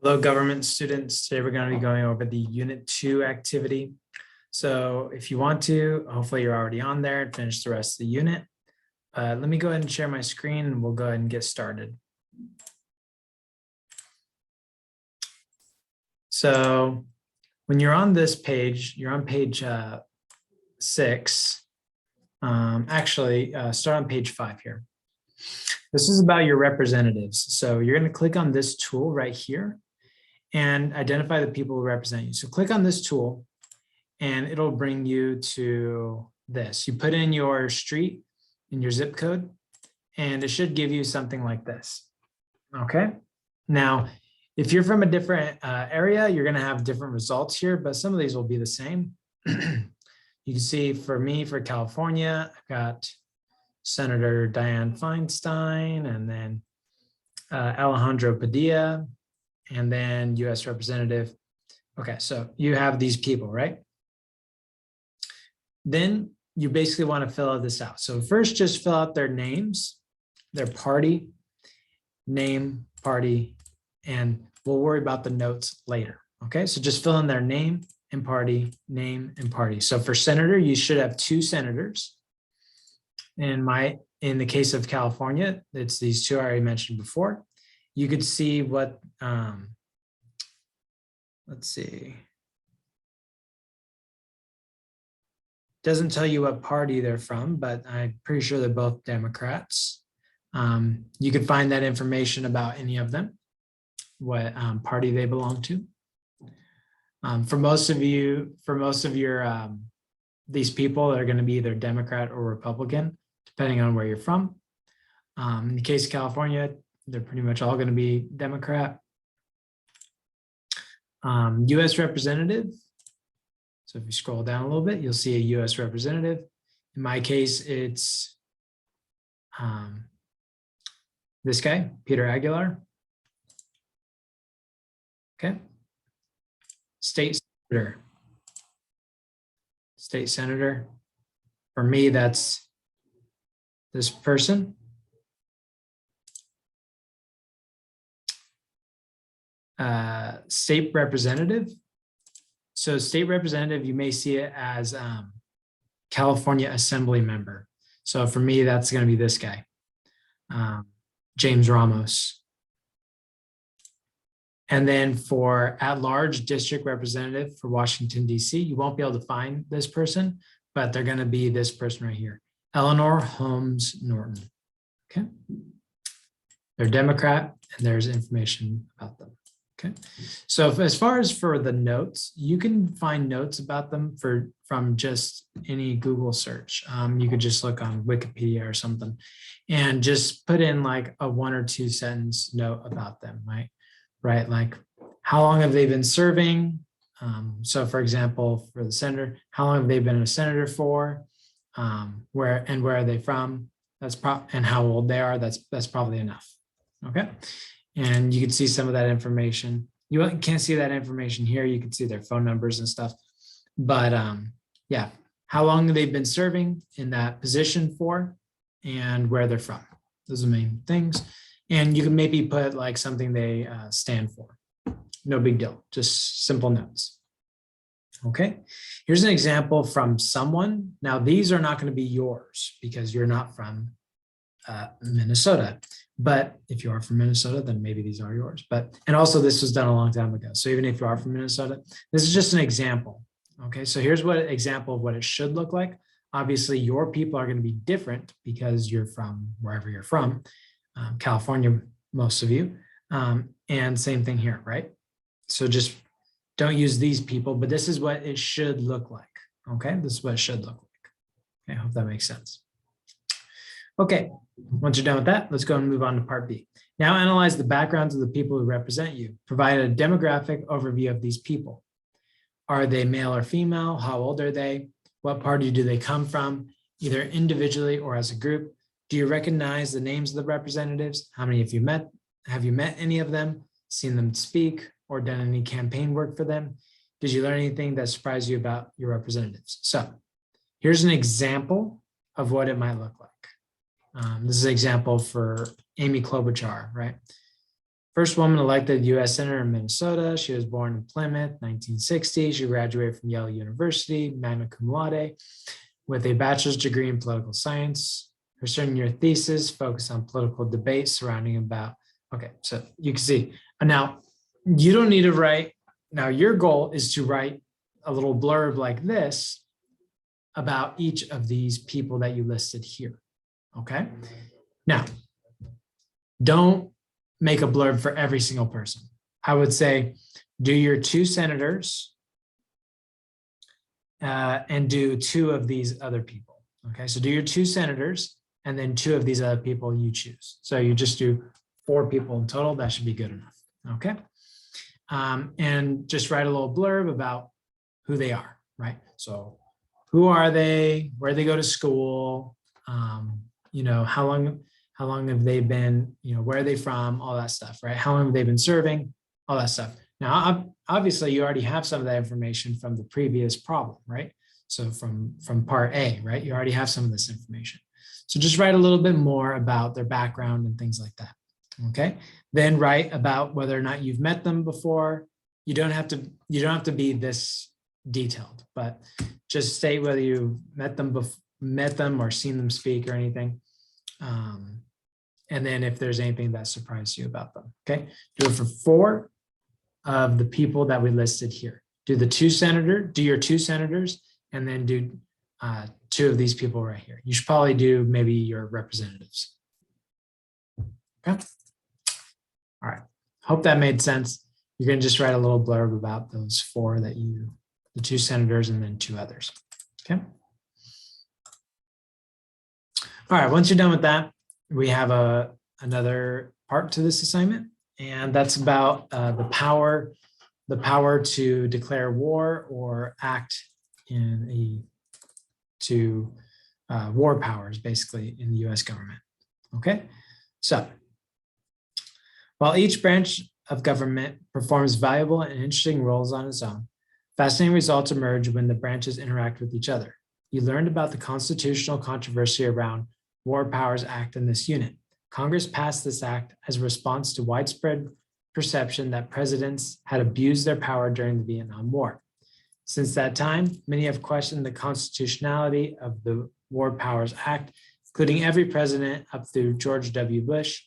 Hello, government students. Today we're going to be going over the Unit 2 activity. So if you want to, hopefully you're already on there and finish the rest of the unit. Let me go ahead and share my screen and we'll go ahead and get started. So when you're on this page, you're on page 6. Start on page 5 here. This is about your representatives. So you're going to click on this tool right here and identify the people who represent you. So click on this tool and it'll bring you to this. You put in your street and your zip code and it should give you something like this. Okay. Now, if you're from a different area, you're going to have different results here, but some of these will be the same. You can see for me, for California, I've got Senator Dianne Feinstein and then Alejandro Padilla, and then U.S. Representative. Okay, so you have these people, right? Then you basically want to fill this out. So first, just fill out their names, their party, name, party, and we'll worry about the notes later. Okay, so just fill in their name and party, name and party. So for senator, you should have 2 senators. In the case of California, it's these 2 I already mentioned before. You could see what, let's see. Doesn't tell you what party they're from, but I'm pretty sure they're both Democrats. You could find that information about any of them, what party they belong to. For most of your, these people are going to be either Democrat or Republican, depending on where you're from. In the case of California, they're pretty much all going to be Democrat. U.S. representative. So if you scroll down a little bit, you'll see a U.S. representative. In my case, it's this guy, Peter Aguilar. Okay. State senator. State senator. For me, that's this person. State representative. So state representative, you may see it as California Assembly member. So for me, that's going to be this guy, James Ramos. And then for at-large district representative for Washington, D.C., you won't be able to find this person, but they're going to be this person right here, Eleanor Holmes Norton. Okay. They're Democrat, and there's information about them. Okay, so as far as for the notes, you can find notes about them from just any Google search. You could just look on Wikipedia or something and just put in like a 1 or 2 sentence note about them, right? Like how long have they been serving? So for example, for the senator, how long have they been a senator for? Where are they from? And how old they are. That's probably enough. Okay. And you can see some of that information. You can't see that information here. You can see their phone numbers and stuff. But yeah, how long they've been serving in that position for and where they're from. Those are the main things. And you can maybe put like something they stand for. No big deal, just simple notes. Okay, here's an example from someone. Now, these are not going to be yours because you're not from Minnesota. But if you are from Minnesota, then maybe these are yours. And also this was done a long time ago. So even if you are from Minnesota, this is just an example. Okay, so here's what an example of what it should look like. Obviously, your people are going to be different because you're from wherever you're from, California, most of you, and same thing here, right? So just don't use these people, but this is what it should look like. Okay, this is what it should look like. Okay, I hope that makes sense. Okay, once you're done with that, let's go and move on to part B. Now analyze the backgrounds of the people who represent you. Provide a demographic overview of these people. Are they male or female? How old are they? What party do they come from, either individually or as a group? Do you recognize the names of the representatives? How many have you met? Have you met any of them, seen them speak, or done any campaign work for them? Did you learn anything that surprised you about your representatives? So here's an example of what it might look like. This is an example for Amy Klobuchar, right? First woman elected U.S. Senator in Minnesota. She was born in Plymouth, 1960. She graduated from Yale University, magna cum laude, with a bachelor's degree in political science. Her senior thesis focused on political debates surrounding about, okay, so you can see. Now, you don't need to write, now your goal is to write a little blurb like this about each of these people that you listed here, okay? Now, don't make a blurb for every single person. I would say do your 2 senators and do 2 of these other people, okay? So do your 2 senators and then 2 of these other people you choose. So you just do 4 people in total, that should be good enough, okay? And just write a little blurb about who they are, right? So who are they, where they go to school, you know, how long have they been, you know, where are they from, all that stuff, right? How long have they been serving, all that stuff. Now, obviously you already have some of that information from the previous problem, right? So from part A, right? You already have some of this information. So just write a little bit more about their background and things like that, okay? Then write about whether or not you've met them before. You don't have to be this detailed, but just state whether you've met them or seen them speak or anything. And then if there's anything that surprised you about them, okay? Do it for 4 of the people that we listed here. Do your 2 senators, and then do 2 of these people right here. You should probably do maybe your representatives. Okay. All right. Hope that made sense. You're going to just write a little blurb about those 4 that the 2 senators and then 2 others. Okay. All right. Once you're done with that, we have another part to this assignment, and that's about the power to declare war or act in war powers, basically, in the U.S. government. Okay, so while each branch of government performs valuable and interesting roles on its own, fascinating results emerge when the branches interact with each other. You learned about the constitutional controversy around War Powers Act in this unit. Congress passed this act as a response to widespread perception that presidents had abused their power during the Vietnam War. Since that time, many have questioned the constitutionality of the War Powers Act, including every president up through George W. Bush.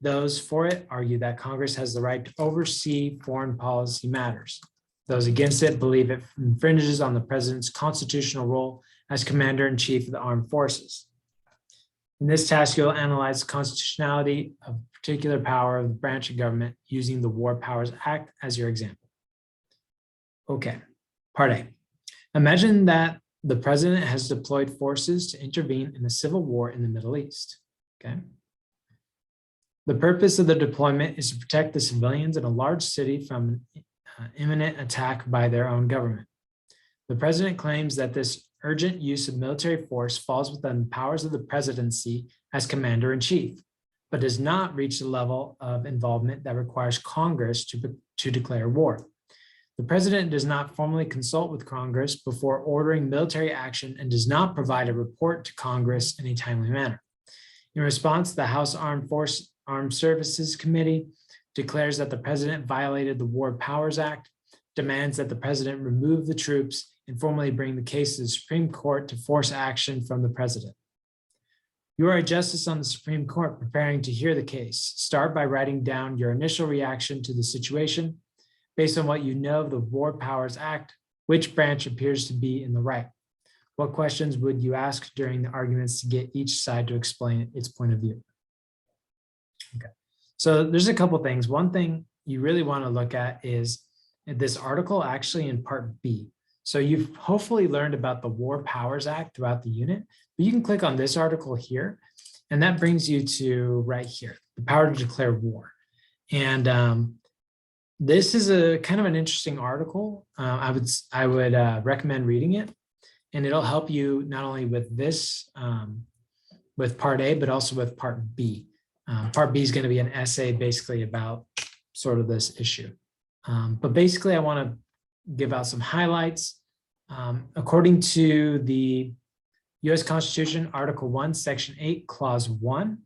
Those for it argue that Congress has the right to oversee foreign policy matters. Those against it believe it infringes on the president's constitutional role as commander-in-chief of the armed forces. In this task, you'll analyze the constitutionality of a particular power of the branch of government using the War Powers Act as your example. Okay, part A. Imagine that the president has deployed forces to intervene in a civil war in the Middle East. Okay. The purpose of the deployment is to protect the civilians in a large city from an imminent attack by their own government. The president claims that this urgent use of military force falls within the powers of the presidency as commander-in-chief, but does not reach the level of involvement that requires Congress to declare war. The president does not formally consult with Congress before ordering military action and does not provide a report to Congress in a timely manner. In response, the House Armed Services Committee declares that the president violated the War Powers Act, demands that the president remove the troops, and formally bring the case to the Supreme Court to force action from the president. You are a justice on the Supreme Court preparing to hear the case. Start by writing down your initial reaction to the situation. Based on what you know of the War Powers Act, which branch appears to be in the right? What questions would you ask during the arguments to get each side to explain its point of view? Okay, so there's a couple things. One thing you really want to look at is this article actually in part B. So you've hopefully learned about the War Powers Act throughout the unit, but you can click on this article here, and that brings you to right here, the power to declare war. And this is a kind of an interesting article. I would recommend reading it, and it'll help you not only with this, with part A, but also with part B. Part B is going to be an essay basically about sort of this issue. But basically, I want to give out some highlights. According to the U.S. Constitution, Article 1, Section 8, Clause 1,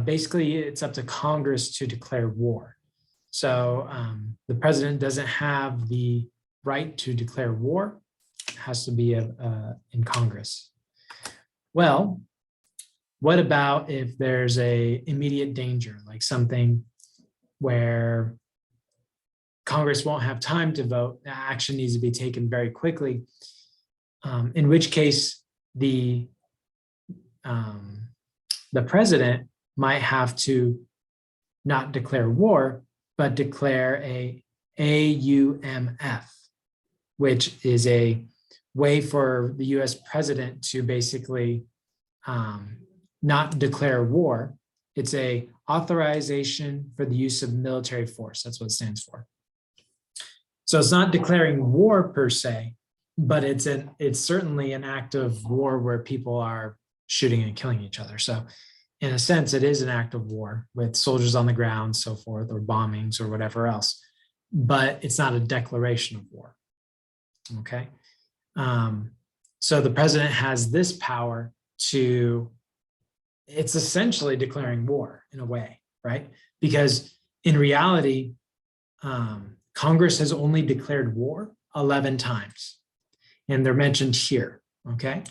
basically it's up to Congress to declare war. So the president doesn't have the right to declare war. It has to be in Congress. Well, what about if there's a immediate danger, like something where Congress won't have time to vote, action needs to be taken very quickly, in which case the president might have to not declare war, but declare a AUMF, which is a way for the US president to basically not declare war. It's a authorization for the use of military force. That's what it stands for. So it's not declaring war per se, but it's certainly an act of war where people are shooting and killing each other. So in a sense, it is an act of war with soldiers on the ground, so forth, or bombings or whatever else, but it's not a declaration of war. Okay. So the president has this power to, it's essentially declaring war in a way, right? Because in reality, Congress has only declared war 11 times, and they're mentioned here, okay?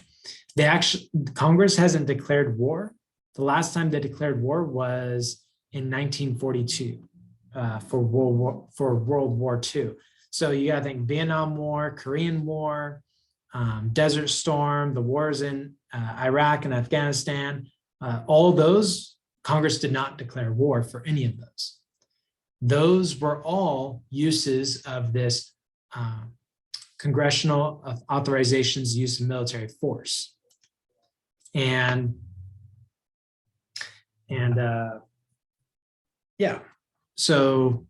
Congress hasn't declared war. The last time they declared war was in 1942 for World War II. So you got to think Vietnam War, Korean War, Desert Storm, the wars in Iraq and Afghanistan, all those, Congress did not declare war for any of those. Those were all uses of this congressional authorizations use of military force. And yeah, so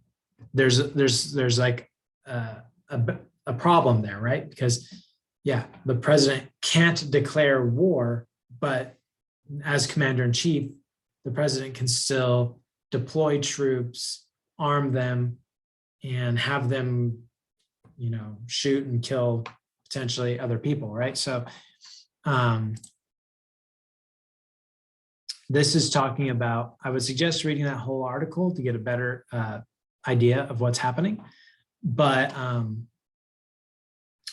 there's like a problem there, right? Because yeah, the president can't declare war, but as commander-in-chief, the president can still deploy troops, arm them, and have them, shoot and kill potentially other people, right? So this is talking about, I would suggest reading that whole article to get a better idea of what's happening. But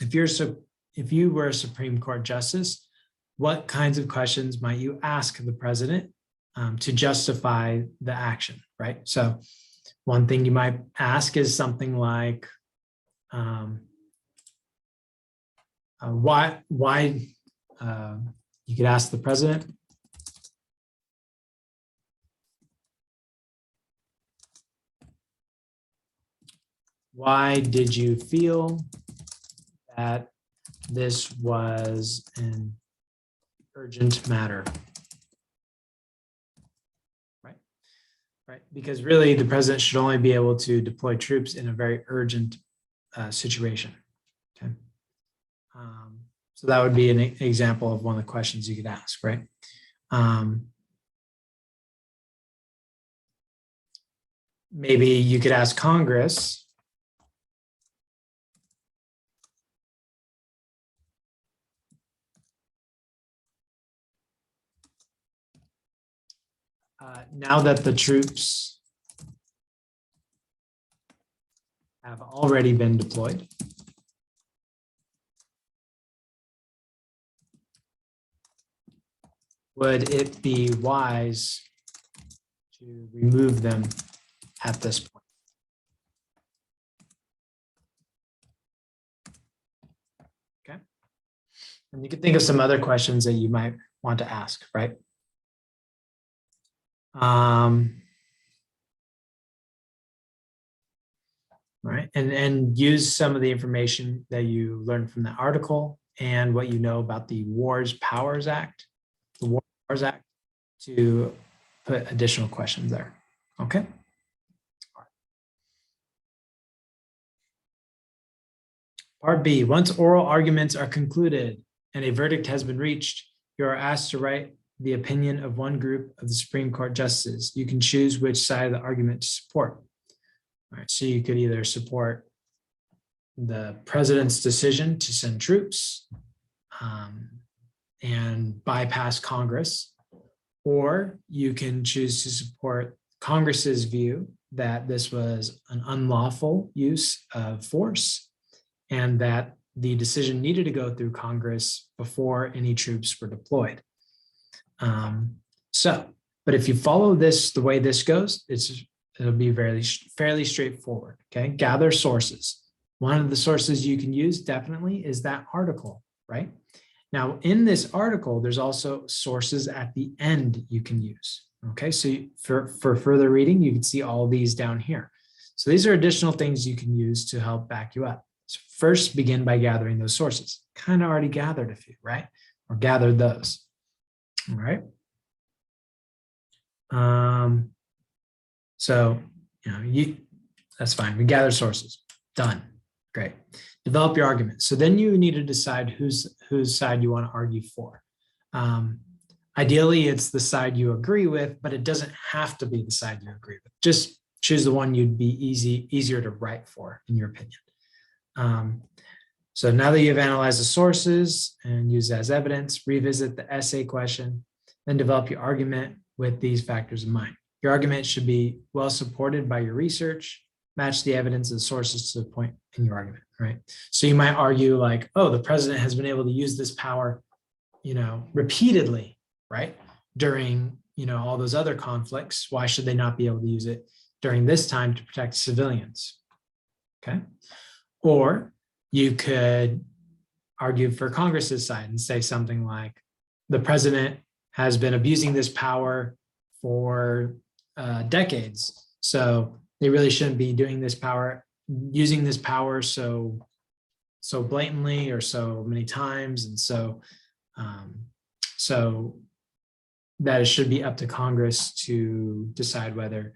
if you were a Supreme Court justice, what kinds of questions might you ask the president to justify the action, right? So one thing you might ask is something like, why you could ask the president, why did you feel that this was an urgent matter? Right? Because really the president should only be able to deploy troops in a very urgent situation. Okay. So that would be an example of one of the questions you could ask, right? Maybe you could ask Congress, now that the troops have already been deployed, would it be wise to remove them at this point? Okay. And you can think of some other questions that you might want to ask, right? Right, and use some of the information that you learned from the article and what you know about the Wars Powers Act, the War Powers Act, to put additional questions there. Okay. Part B, once oral arguments are concluded and a verdict has been reached, you are asked to write the opinion of one group of the Supreme Court justices. You can choose which side of the argument to support. All right, so you could either support the president's decision to send troops and bypass Congress, or you can choose to support Congress's view that this was an unlawful use of force and that the decision needed to go through Congress before any troops were deployed. But if you follow this, the way this goes, it'll be fairly straightforward, okay? Gather sources. One of the sources you can use definitely is that article, right? Now, in this article, there's also sources at the end you can use, okay? So for further reading, you can see all these down here. So these are additional things you can use to help back you up. So first, begin by gathering those sources. Kind of already gathered a few, right? Or gathered those, all right? So, that's fine. We gather sources. Done. Great. Develop your argument. So then you need to decide whose side you want to argue for. Ideally, it's the side you agree with, but it doesn't have to be the side you agree with. Just choose the one you'd be easier to write for, in your opinion. So now that you've analyzed the sources and used as evidence, revisit the essay question, then develop your argument with these factors in mind. Your argument should be well supported by your research, match the evidence and sources to the point in your argument, right? So you might argue like, oh, the president has been able to use this power, repeatedly, right? During, all those other conflicts. Why should they not be able to use it during this time to protect civilians? Okay. Or you could argue for Congress's side and say something like, the president has been abusing this power for decades. So they really shouldn't be using this power so blatantly or so many times. And so that it should be up to Congress to decide whether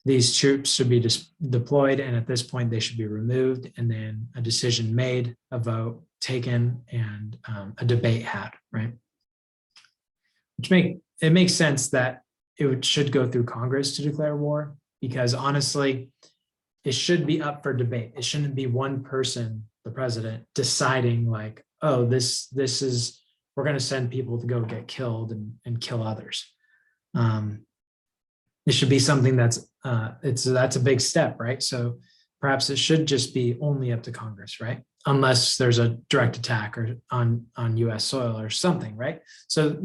these troops should be deployed. And at this point, they should be removed. And then a decision made, a vote taken, and a debate had, right? It makes sense that it should go through Congress to declare war, because honestly, it should be up for debate. It shouldn't be one person, the president, deciding like, oh, we're going to send people to go get killed and kill others. It should be something that's a big step, right? So perhaps it should just be only up to Congress, right? Unless there's a direct attack or on US soil or something, right? So,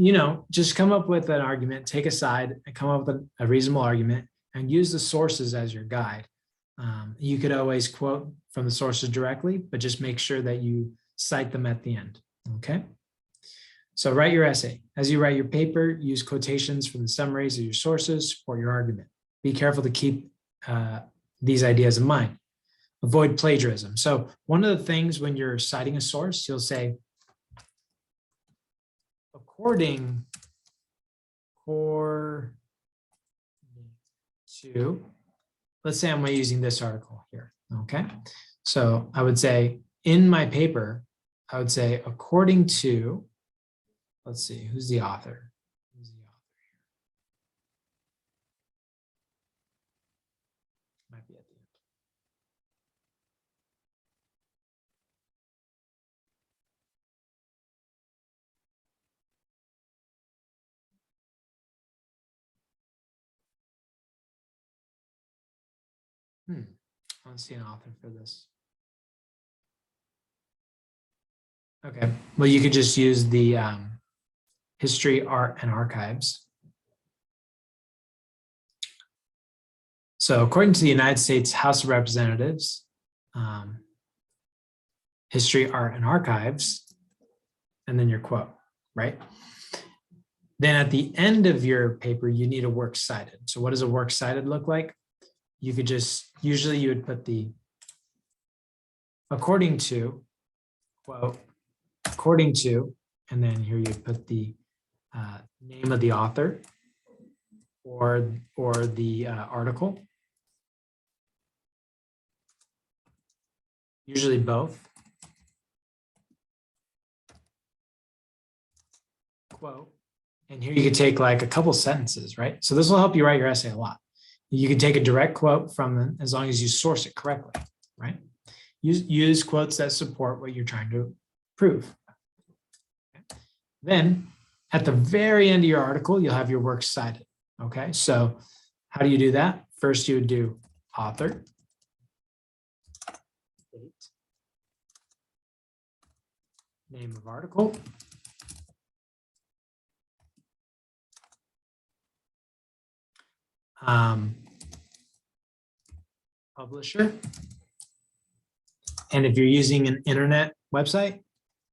just come up with an argument, take a side and come up with a reasonable argument and use the sources as your guide. You could always quote from the sources directly, but just make sure that you cite them at the end, okay? So write your essay. As you write your paper, use quotations from the summaries of your sources for your argument. Be careful to keep these ideas in mind. Avoid plagiarism. So one of the things when you're citing a source, you'll say, according to, let's say I'm using this article here, okay? So I would say, in my paper, I would say, according to, let's see, who's the author? Might be at the end. I don't see an author for this. Okay, well, you could just use the History, Art, and Archives. So according to the United States House of Representatives, History, Art, and Archives, and then your quote, right? Then at the end of your paper, you need a works cited. So what does a works cited look like? You could usually you would put the according to, quote, according to, and then here you put the name of the author or the article. Usually both. Quote, and here you could take like a couple sentences, right? So this will help you write your essay a lot. You can take a direct quote from them as long as you source it correctly, right? Use quotes that support what you're trying to prove. Then at the very end of your article, you'll have your works cited, okay? So How do you do that? First, you would do author, date, name of article, publisher, and if you're using an internet website,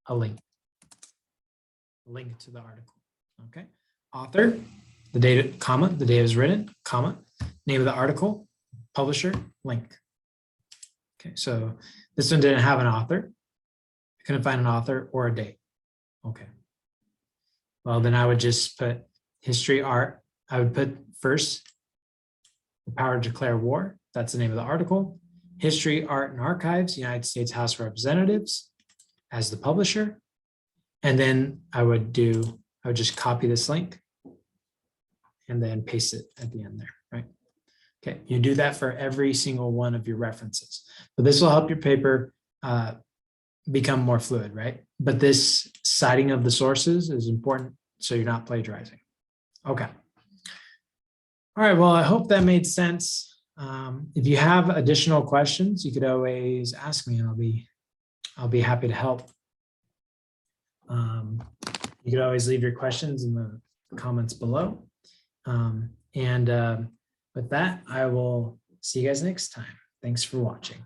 a link to the article. Okay, author, the date, comma, the date is written, comma, name of the article, publisher, link. Okay, so this one didn't have an author. I couldn't find an author or a date. Okay. Well, then I would just put history, art. I would put first the power to declare war. That's the name of the article. History, Art, and Archives, United States House of Representatives as the publisher. And then I would just copy this link and then paste it at the end there, right? Okay, you do that for every single one of your references. But this will help your paper become more fluid, right? But this citing of the sources is important so you're not plagiarizing. Okay. All right, well, I hope that made sense. If you have additional questions, you could always ask me and I'll be happy to help. You could always leave your questions in the comments below. With that, I will see you guys next time. Thanks for watching.